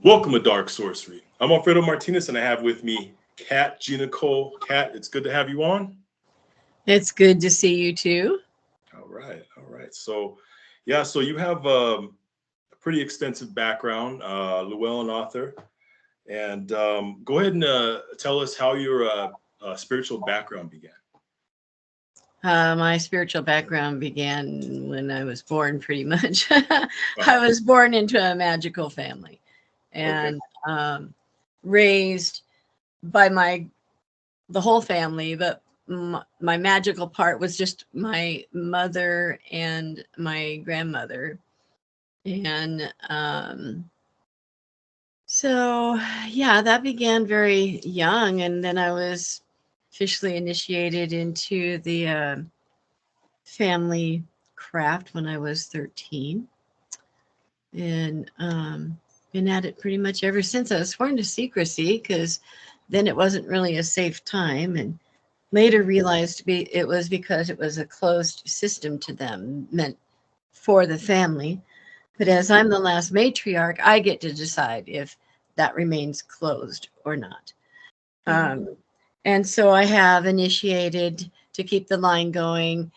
Welcome to Dark Sorcery. I'm Alfredo Martinez, and I have with me Kat, Gina, Cole. Kat, it's good to have you on. It's good to see you too. All right. So you have a pretty extensive background, Llewellyn author, and go ahead and tell us how your spiritual background began. My spiritual background began when I was born, pretty much. I was born into a magical family and raised by the whole family, but my magical part was just my mother and my grandmother. And that began very young. And then I was officially initiated into the family craft when I was 13. And been at it pretty much ever since. I was sworn to secrecy because then it wasn't really a safe time, and later realized it was because it was a closed system to them, meant for the family. But as I'm the last matriarch, I get to decide if that remains closed or not. And so I have initiated, to keep the line going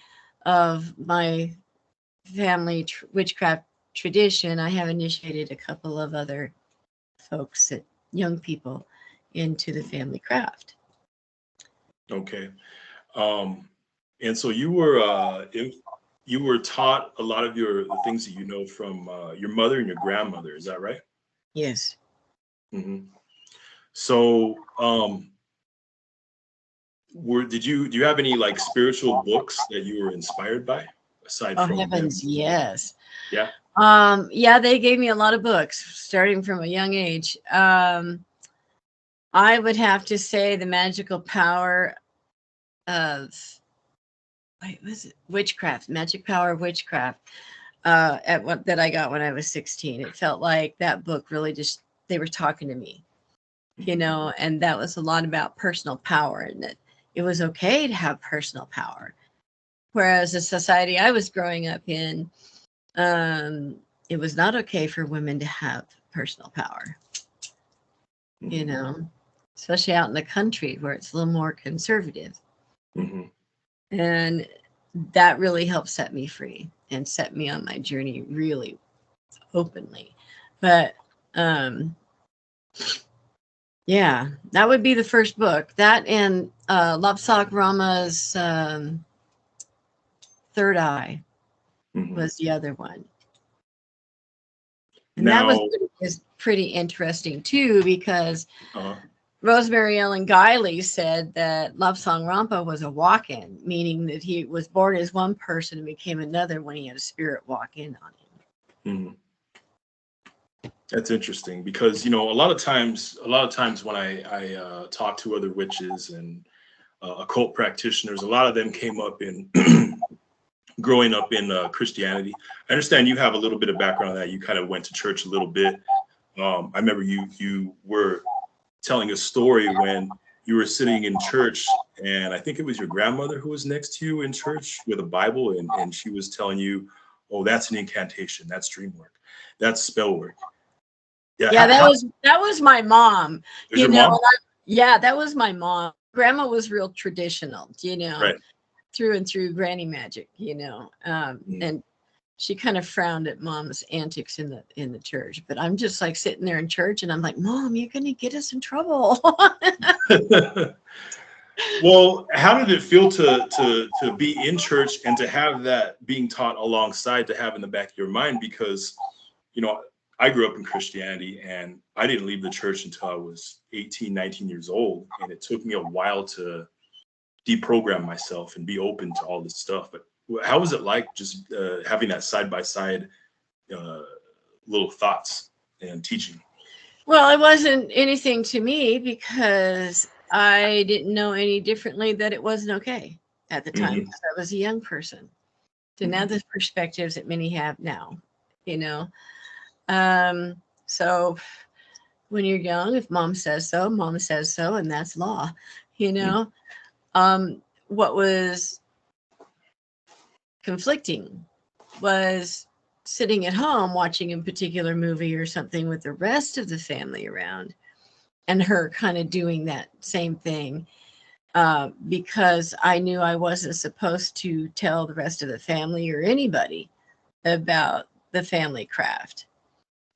of my family witchcraft tradition, I have initiated a couple of other folks, young people, into the family craft. Okay. And so you were taught a lot of the things that you know from your mother and your grandmother. Is that right? Yes. Mm-hmm. So, do you have any like spiritual books that you were inspired by aside from heavens, them? yes. Yeah. They gave me a lot of books starting from a young age. I would have to say the magical power of witchcraft, magic power of witchcraft, that I got when I was 16. It felt like that book really just, they were talking to me, and that was a lot about personal power, and that it was okay to have personal power. Whereas the society I was growing up in, it was not okay for women to have personal power, especially out in the country where it's a little more conservative. Mm-hmm. And that really helped set me free and set me on my journey really openly. But that would be the first book. That and Lapsak Rama's Third Eye was the other one. And that was pretty interesting too, because Rosemary Ellen Guiley said that Lapsang Rampa was a walk-in, meaning that he was born as one person and became another when he had a spirit walk in on him. That's interesting because, a lot of times when I talk to other witches and occult practitioners, a lot of them came up in growing up in Christianity. I understand you have a little bit of background that you kind of went to church a little bit. I remember you were telling a story when you were sitting in church, and I think it was your grandmother who was next to you in church with a Bible, and she was telling you, oh, that's an incantation, that's dream work, that's spell work. Yeah, that was my mom. Your mom? That was my mom. Grandma was real traditional, right. Through and through, granny magic, and she kind of frowned at mom's antics in the church. But I'm just like sitting there in church, and I'm like, Mom, you're going to get us in trouble. Well, how did it feel to be in church and to have that being taught alongside, to have in the back of your mind? Because, I grew up in Christianity, and I didn't leave the church until I was 18, 19 years old. And it took me a while to deprogram myself and be open to all this stuff. But how was it like just having that side-by-side little thoughts and teaching? Well, it wasn't anything to me because I didn't know any differently that it wasn't okay at the time, because I was a young person. Didn't have the perspectives that many have now, So when you're young, if mom says so, and that's law, What was conflicting was sitting at home watching a particular movie or something with the rest of the family around, and her kind of doing that same thing, because I knew I wasn't supposed to tell the rest of the family or anybody about the family craft.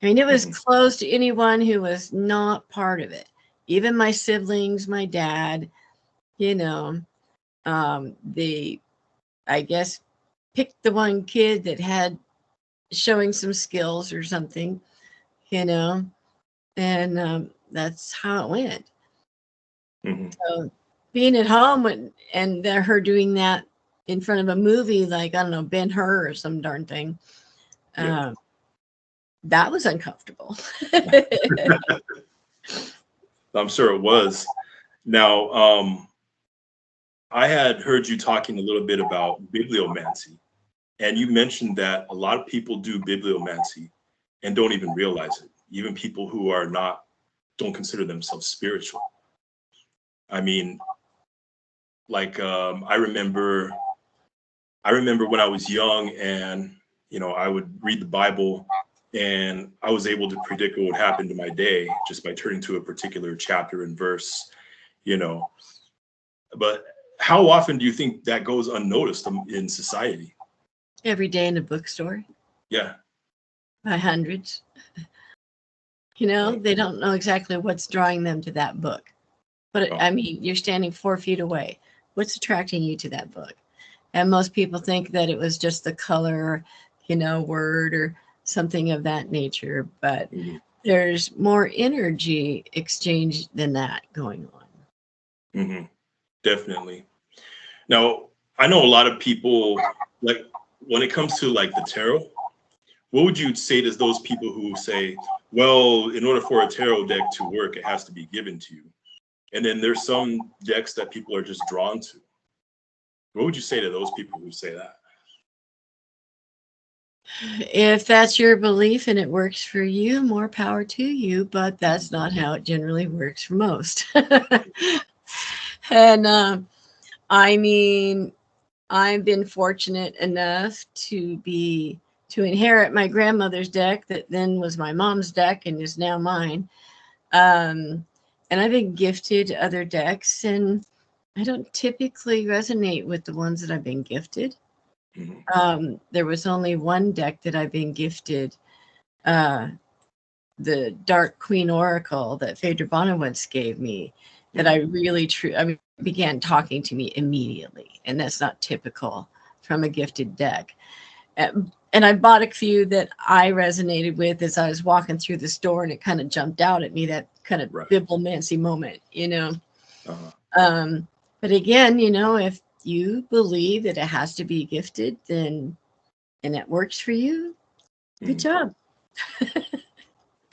I mean, it was closed to anyone who was not part of it, even my siblings, my dad, you know. They, I guess, picked the one kid that had showing some skills or something, you know, and that's how it went. So being at home and her doing that in front of a movie, like, I don't know, Ben-Hur or some darn thing, that was uncomfortable. I'm sure it was. Now, I had heard you talking a little bit about bibliomancy, and you mentioned that a lot of people do bibliomancy and don't even realize it. Even people who are not, don't consider themselves spiritual. I mean, like, I remember when I was young, and I would read the Bible, and I was able to predict what would happen to my day just by turning to a particular chapter and verse, But how often do you think that goes unnoticed in society? Every day in a bookstore. Yeah. By hundreds. They don't know exactly what's drawing them to that book. But I mean, you're standing 4 feet away. What's attracting you to that book? And most people think that it was just the color, word or something of that nature. But there's more energy exchange than that going on. Definitely. Now, I know a lot of people, like, when it comes to like the tarot, what would you say to those people who say, well, in order for a tarot deck to work, it has to be given to you? And then there's some decks that people are just drawn to. What would you say to those people who say that? If that's your belief and it works for you, more power to you, but that's not how it generally works for most. And I mean, I've been fortunate enough to inherit my grandmother's deck that then was my mom's deck and is now mine. And I've been gifted other decks, and I don't typically resonate with the ones that I've been gifted. There was only one deck that I've been gifted, the Dark Queen Oracle that Phaedra Bonowitz gave me, that I really began talking to me immediately, and that's not typical from a gifted deck. And I bought a few that I resonated with as I was walking through the store, and it kind of jumped out at me, that kind of bibliomancy moment, But again, if you believe that it has to be gifted, and it works for you, good job.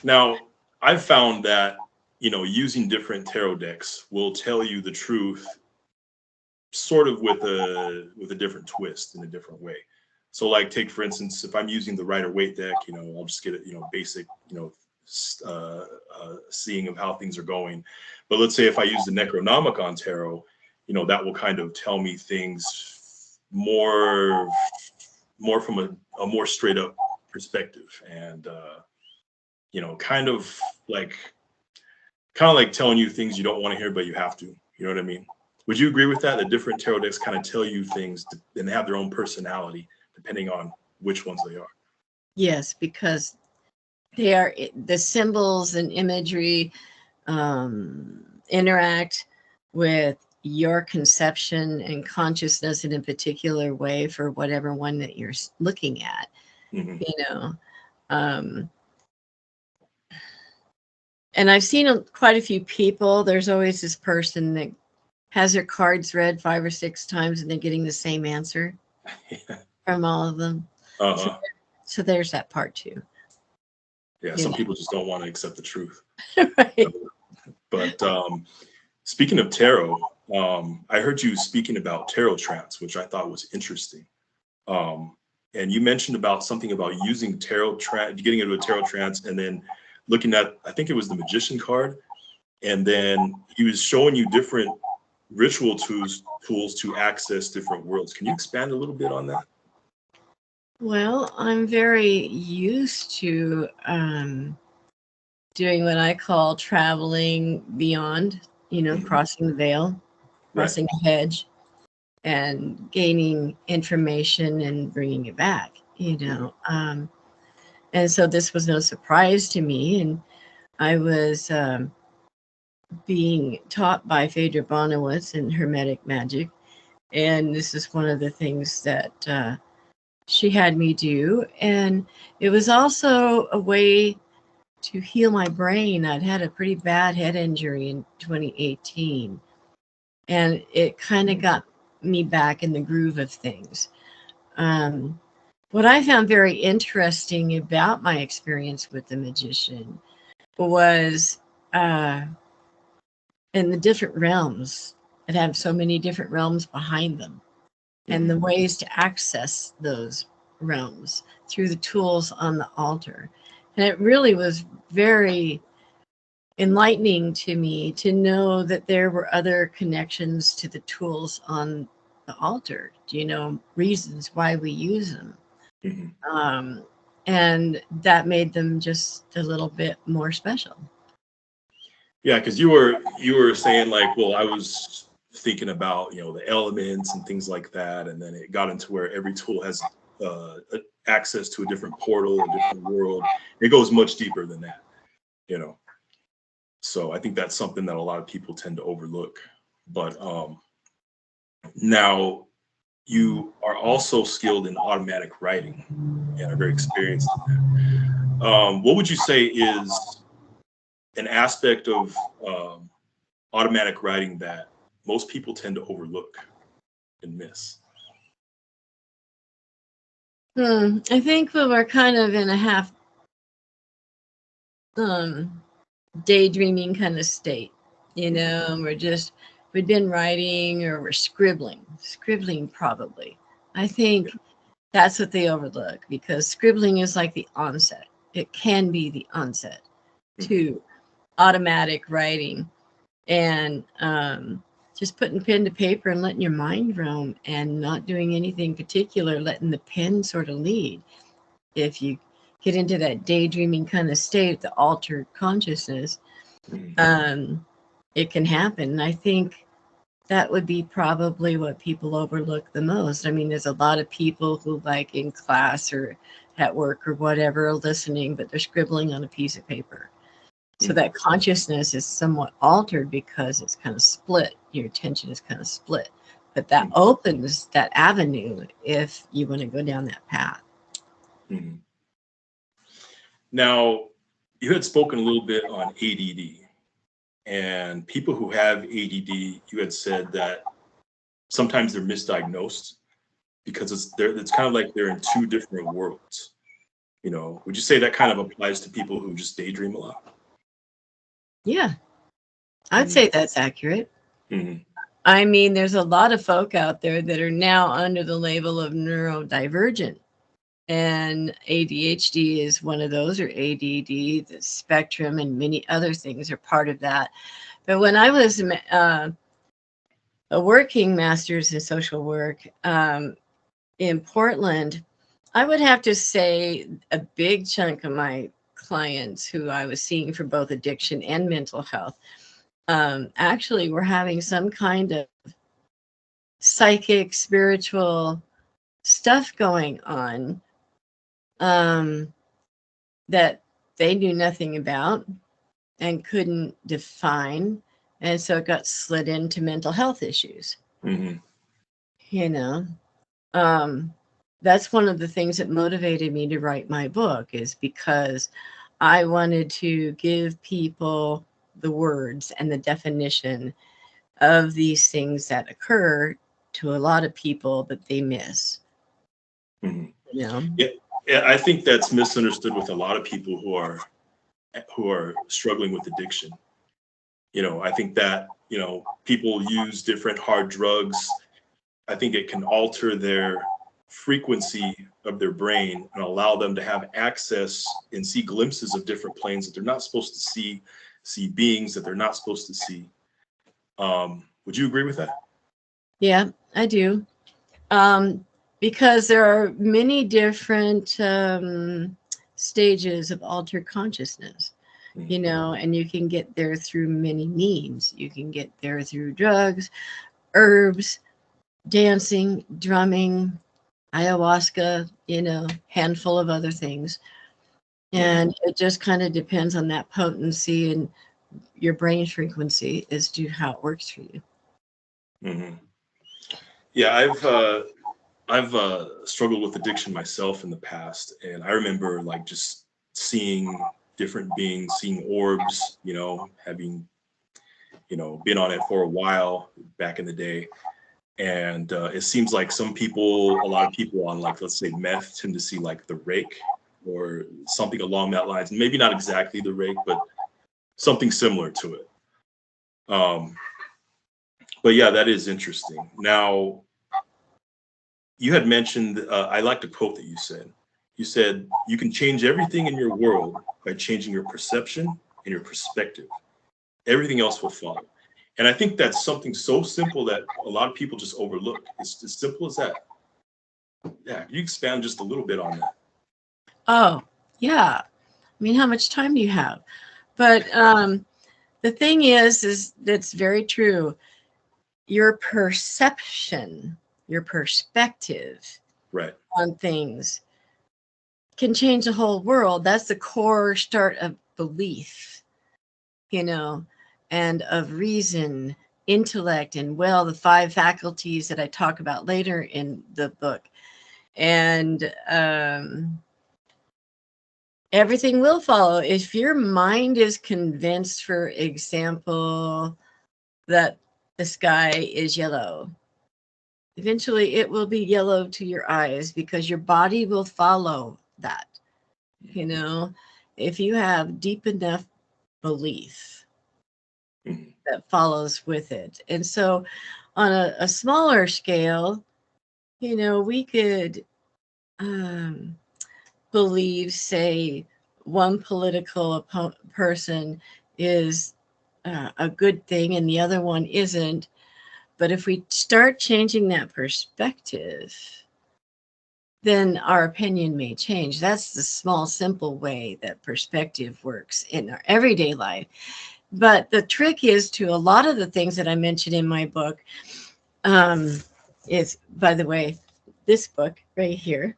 Now, I've found that, using different tarot decks will tell you the truth sort of with a different twist in a different way. So like, take for instance, if I'm using the Rider-Waite deck, I'll just get a, basic, seeing of how things are going. But let's say if I use the Necronomicon tarot, that will kind of tell me things more from a more straight up perspective, and kind of like telling you things you don't want to hear, but you have to. You know what I mean? Would you agree with that? The different tarot decks kind of tell you things, and they have their own personality depending on which ones they are. Yes, because they are, the symbols and imagery interact with your conception and consciousness in a particular way for whatever one that you're looking at. And I've seen quite a few people. There's always this person that has their cards read 5 or 6 times and they're getting the same answer from all of them. So there's that part too. Yeah, some people just don't want to accept the truth. Right. But speaking of tarot, I heard you speaking about tarot trance, which I thought was interesting. And you mentioned about something about using tarot trance, getting into a tarot trance, and then looking at, I think it was the Magician card, and then he was showing you different ritual tools to access different worlds. Can you expand a little bit on that? Well, I'm very used to doing what I call traveling beyond, crossing the veil, Right. crossing a hedge, and gaining information and bringing it back, And so this was no surprise to me. And I was being taught by Phaedra Bonowitz in Hermetic Magic. And this is one of the things that she had me do. And it was also a way to heal my brain. I'd had a pretty bad head injury in 2018. And it kind of got me back in the groove of things. What I found very interesting about my experience with the magician was in the different realms that have so many different realms behind them, and the ways to access those realms through the tools on the altar. And it really was very enlightening to me to know that there were other connections to the tools on the altar, reasons why we use them. And that made them just a little bit more special. Yeah, because you were saying like, well, I was thinking about the elements and things like that, and then it got into where every tool has access to a different portal, a different world. It goes much deeper than that, you know. So I think that's something that a lot of people tend to overlook. But now you are also skilled in automatic writing and are very experienced in that. What would you say is an aspect of automatic writing that most people tend to overlook and miss? I think we were kind of in a half daydreaming kind of state. We'd been writing or we're scribbling probably. I think that's what they overlook, because scribbling is like the onset. It can be the onset to automatic writing, and just putting pen to paper and letting your mind roam and not doing anything particular, letting the pen sort of lead. If you get into that daydreaming kind of state, the altered consciousness, it can happen. And I think that would be probably what people overlook the most. I mean, there's a lot of people who, like in class or at work or whatever, are listening, but they're scribbling on a piece of paper. So that consciousness is somewhat altered because it's kind of split. Your attention is kind of split. But that opens that avenue if you want to go down that path. Now, you had spoken a little bit on ADD, and people who have ADD, you had said that sometimes they're misdiagnosed because it's kind of like they're in two different worlds. Would you say that kind of applies to people who just daydream a lot? Yeah, I'd say that's accurate. I mean, there's a lot of folk out there that are now under the label of neurodivergent, and ADHD is one of those, or ADD. The spectrum and many other things are part of that. But when I was a working master's in social work in Portland, I would have to say a big chunk of my clients who I was seeing for both addiction and mental health actually were having some kind of psychic, spiritual stuff going on that they knew nothing about and couldn't define. And so it got slid into mental health issues. That's one of the things that motivated me to write my book, is because I wanted to give people the words and the definition of these things that occur to a lot of people that they miss. Yeah, I think that's misunderstood with a lot of people who are struggling with addiction. I think that people use different hard drugs. I think it can alter their frequency of their brain and allow them to have access and see glimpses of different planes that they're not supposed to see beings that they're not supposed to see. Would you agree with that? Yeah, I do. because there are many different stages of altered consciousness, you know, and you can get there through many means. You can get there through drugs, herbs, dancing, drumming, ayahuasca, you know, handful of other things. And it just kind of depends on that potency and your brain frequency as to how it works for you. Mm-hmm. Yeah, I've struggled with addiction myself in the past, and I remember like just seeing different beings, seeing orbs, you know, having, you know, been on it for a while back in the day. And it seems like a lot of people on, like, let's say meth tend to see like the rake or something along that lines. Maybe not exactly the rake, but something similar to it. But yeah, that is interesting. Now, you had mentioned, I like the quote that you said. You said, you can change everything in your world by changing your perception and your perspective. Everything else will follow. And I think that's something so simple that a lot of people just overlook. It's as simple as that. Yeah, you expand just a little bit on that. Oh, yeah. I mean, how much time do you have? But the thing is that's very true. Your perception, your perspective Right. on things can change the whole world. That's the core start of belief, you know, and of reason, intellect, and the 5 faculties that I talk about later in the book. And everything will follow. If your mind is convinced, for example, that the sky is yellow, eventually it will be yellow to your eyes because your body will follow that. You know, if you have deep enough belief that follows with it. And so on a smaller scale, you know, we could believe, say, one political person is a good thing and the other one isn't. But if we start changing that perspective, then our opinion may change. That's the small, simple way that perspective works in our everyday life. But the trick is to a lot of the things that I mentioned in my book is, by the way, this book right here,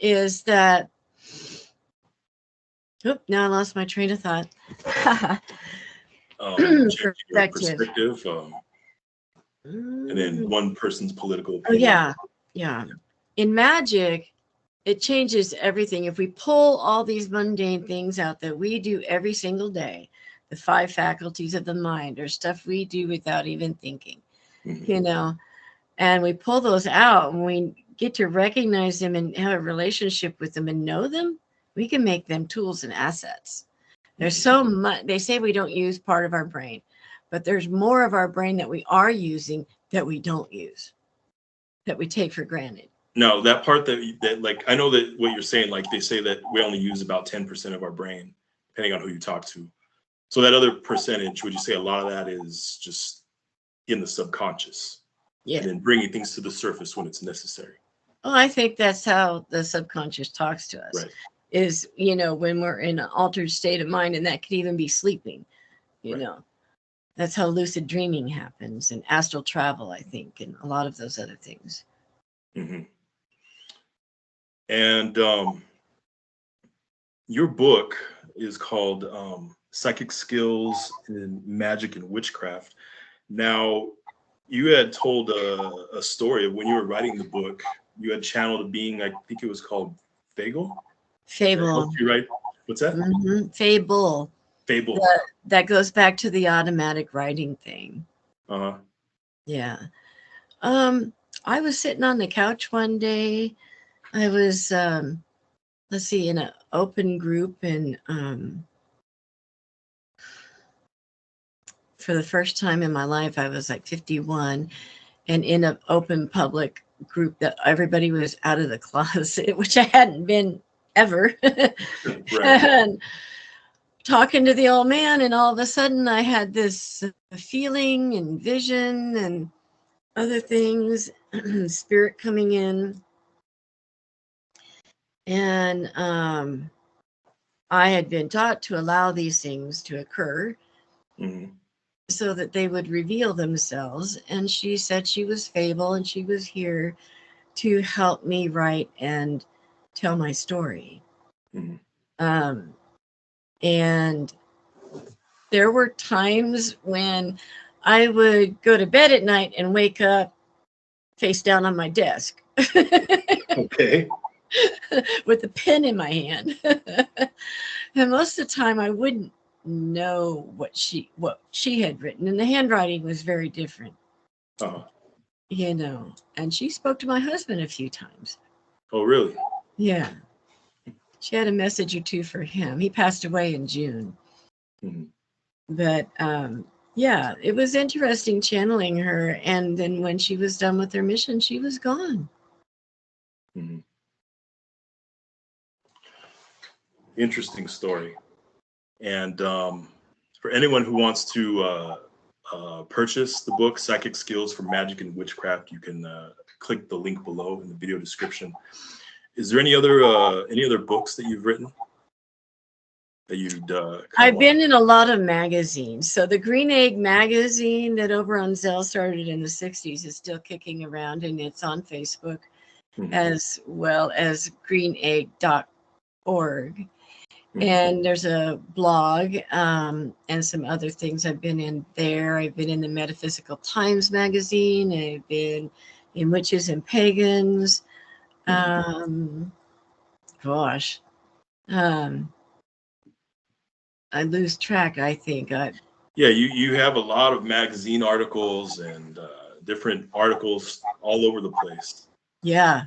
is that, now I lost my train of thought. Perspective, and then one person's political opinion. Yeah. In Magick, it changes everything. If we pull all these mundane things out that we do every single day, the 5 faculties of the mind, or stuff we do without even thinking, you know, and we pull those out and we get to recognize them and have a relationship with them and know them, we can make them tools and assets. There's so much. They say we don't use part of our brain, but there's more of our brain that we are using that we don't use, that we take for granted. No, that part that like, I know that what you're saying, like they say that we only use about 10% of our brain, depending on who you talk to. So that other percentage, would you say a lot of that is just in the subconscious? Yeah. And then bringing things to the surface when it's necessary. Well, I think that's how the subconscious talks to us. Right. Is, you know, when we're in an altered state of mind, and that could even be sleeping, you know. That's how lucid dreaming happens, and astral travel, I think, and a lot of those other things. And your book is called Psychic Skills in Magic and Witchcraft. Now, you had told a story of when you were writing the book, you had channeled a being, I think it was called Fable. You right? What's that? Fable. That goes back to the automatic writing thing. Yeah. I was sitting on the couch one day. I was let's see, in an open group, and for the first time in my life, I was like 51, and in an open public group that everybody was out of the closet, which I hadn't been ever. And talking to the old man, and all of a sudden I had this feeling and vision, and other things, spirit coming in. And I had been taught to allow these things to occur so that they would reveal themselves. And she said she was Fable and she was here to help me write and tell my story. And there were times when I would go to bed at night and wake up face down on my desk. Okay. With a pen in my hand. And most of the time I wouldn't know what she had written, and the handwriting was very different. You know, and she spoke to my husband a few times. Oh, really? Yeah. She had a message or two for him. He passed away in June. But yeah, it was interesting channeling her. And then when she was done with her mission, she was gone. Interesting story. And for anyone who wants to purchase the book, Psychic Skills for Magic and Witchcraft, you can click the link below in the video description. Is there any other books that you've written that you'd I've been in a lot of magazines. So the Green Egg magazine that over on Zelle started in the 60s is still kicking around, and it's on Facebook as well as greenegg.org. And there's a blog and some other things I've been in there. I've been in the Metaphysical Times magazine. I've been in Witches and Pagans. I lose track, I think. Yeah, you have a lot of magazine articles and different articles all over the place. Yeah.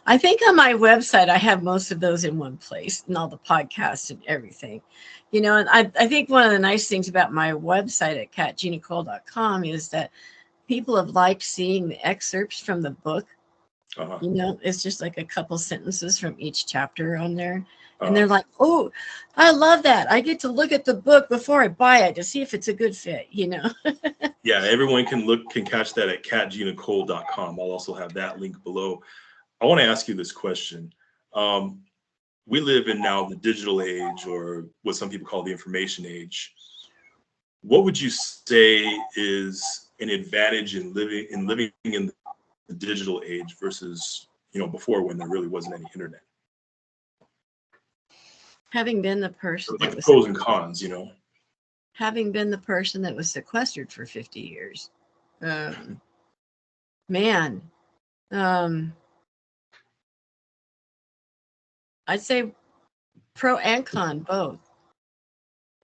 I think on my website, I have most of those in one place and all the podcasts and everything. You know, and I think one of the nice things about my website at catginacole.com is that people have liked seeing the excerpts from the book. You know, it's just like a couple sentences from each chapter on there. And they're like, oh, I love that. I get to look at the book before I buy it to see if it's a good fit, you know. Yeah, everyone can catch that at catginacole.com. I'll also have that link below. I want to ask you this question. We live in now the digital age, or what some people call the information age. What would you say is an advantage in living in the digital age versus, you know, before, when there really wasn't any internet? Having been the person like the pros and cons, you know. Having been the person that was sequestered for 50 years. Man. I'd say pro and con both.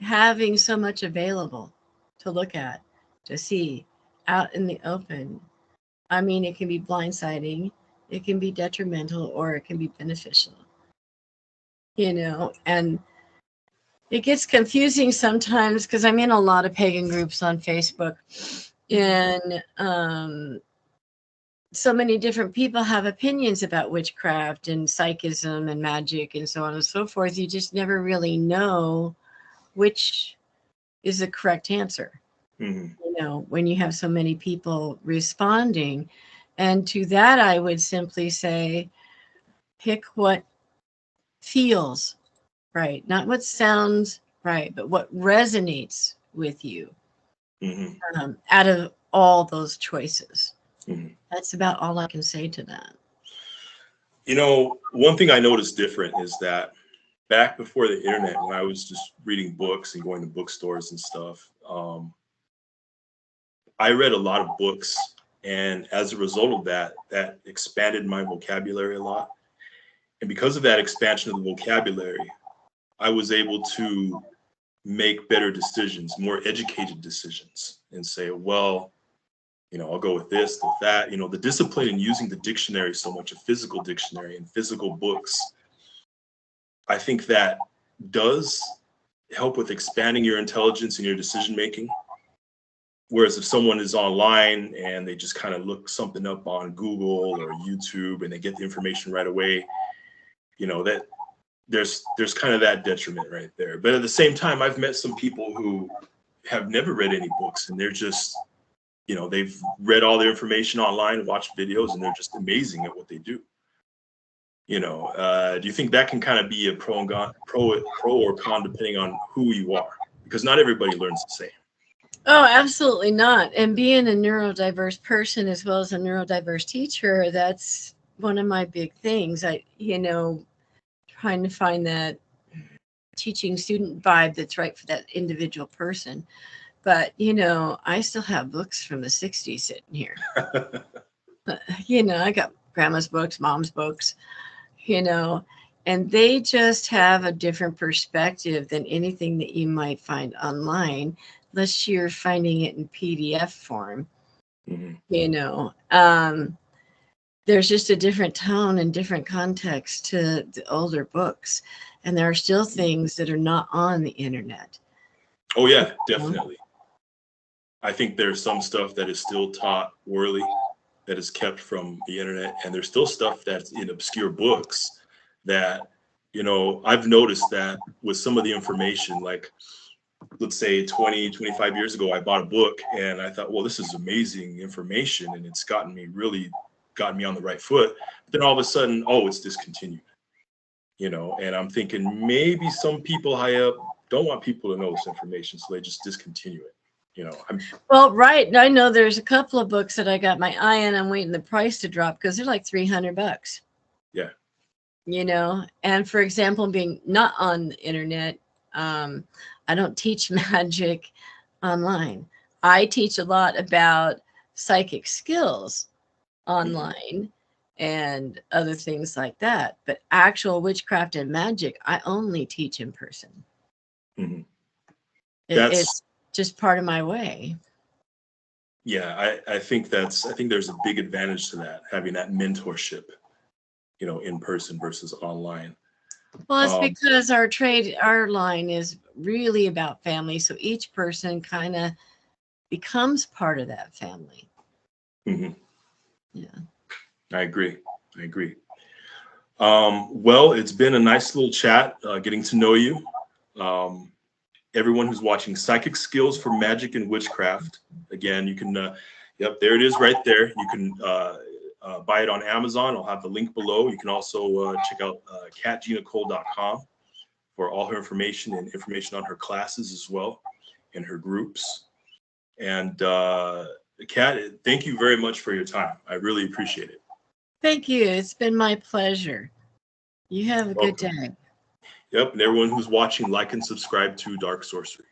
Having so much available to look at, to see out in the open. I mean, it can be blindsiding, it can be detrimental, or it can be beneficial. You know, and it gets confusing sometimes because I'm in a lot of pagan groups on Facebook, and so many different people have opinions about witchcraft and psychism and magic and so on and so forth. You just never really know which is the correct answer. You know, when you have so many people responding. And to that, I would simply say, pick what feels right, not what sounds right, but what resonates with you out of all those choices. That's about all I can say to that. You know, one thing I noticed different is that back before the internet, when I was just reading books and going to bookstores and stuff, I read a lot of books, and as a result of that, that expanded my vocabulary a lot. And because of that expansion of the vocabulary, I was able to make better decisions, more educated decisions, and say, well, you know, I'll go with this, with that. You know, the discipline in using the dictionary so much, a physical dictionary and physical books, I think that does help with expanding your intelligence and your decision making. Whereas if someone is online and they just kind of look something up on Google or YouTube and they get the information right away, you know, that there's kind of that detriment right there. But at the same time, I've met some people who have never read any books, and they're just, you know, they've read all their information online, watched videos, and they're just amazing at what they do. You know, do you think that can kind of be a pro or con depending on who you are? Because not everybody learns the same. Oh, absolutely not. And being a neurodiverse person as well as a neurodiverse teacher, that's one of my big things. Trying to find that teaching student vibe that's right for that individual person. But, I still have books from the 60s sitting here. I got grandma's books, mom's books, and they just have a different perspective than anything that you might find online, unless you're finding it in PDF form. There's just a different tone and different context to the older books. And there are still things that are not on the internet. Oh, yeah, definitely. I think there's some stuff that is still taught orally that is kept from the internet. And there's still stuff that's in obscure books that, I've noticed that with some of the information, like, let's say 20, 25 years ago, I bought a book and I thought, well, this is amazing information. And it's gotten me on the right foot. But then all of a sudden, it's discontinued, and I'm thinking maybe some people high up don't want people to know this information, so they just discontinue it. Well, right. I know there's a couple of books that I got my eye on. I'm waiting the price to drop because they're like $300. Yeah. And for example, being not on the internet, I don't teach magic online. I teach a lot about psychic skills online and other things like that. But actual witchcraft and magic, I only teach in person. Mm-hmm. It's just part of my way. Yeah, I think there's a big advantage to that, having that mentorship, in person versus online. Well, it's because our line is really about family. So each person kind of becomes part of that family. Mm-hmm. Yeah. I agree. Well, it's been a nice little chat, getting to know you. Everyone who's watching, Psychic Skills for Magic and Witchcraft. Again, you can, there it is right there. You can buy it on Amazon. I'll have the link below. You can also check out catginacole.com for all her information and information on her classes as well and her groups. And Kat, thank you very much for your time. I really appreciate it. Thank you. It's been my pleasure. You have a good day. Yep. And everyone who's watching, like and subscribe to Dark Sorcery.